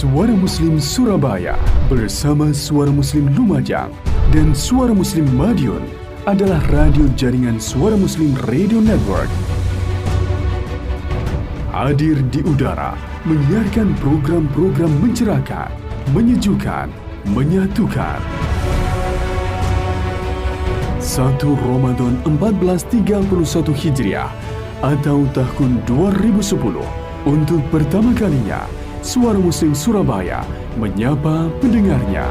Suara Muslim Surabaya bersama Suara Muslim Lumajang dan Suara Muslim Madiun adalah radio jaringan Suara Muslim Radio Network. Hadir di udara, menyiarkan program-program mencerahkan, menyejukkan, menyatukan. 1 Ramadan 1431 Hijriah atau tahun 2010, untuk pertama kalinya Suara Muslim Surabaya menyapa pendengarnya.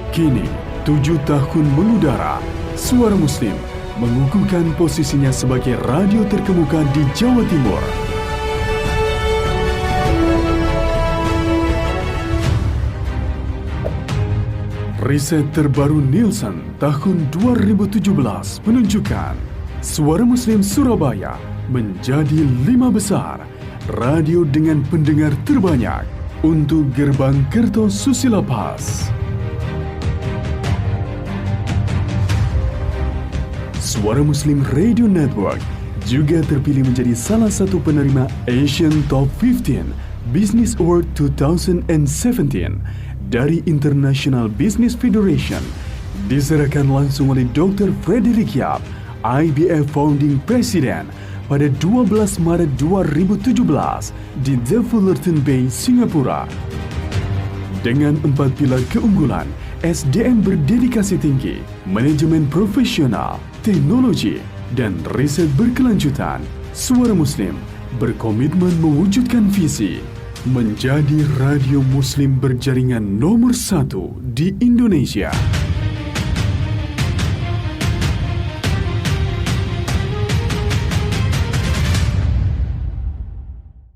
Kini, 7 tahun mengudara, Suara Muslim mengukuhkan posisinya sebagai radio terkemuka di Jawa Timur. Riset terbaru Nielsen tahun 2017 menunjukkan Suara Muslim Surabaya menjadi 5 besar radio dengan pendengar terbanyak untuk Gerbang Kertosusila Pas. Suara Muslim Radio Network juga terpilih menjadi salah satu penerima Asian Top 15 Business Award 2017 dari International Business Federation, diserahkan langsung oleh Dr. Frederick Yap, IBF Founding President, pada 12 Maret 2017 di The Fullerton Bay, Singapura. Dengan 4 pilar keunggulan, SDM berdedikasi tinggi, manajemen profesional, teknologi, dan riset berkelanjutan, Suara Muslim berkomitmen mewujudkan visi menjadi radio Muslim berjaringan nomor 1 di Indonesia.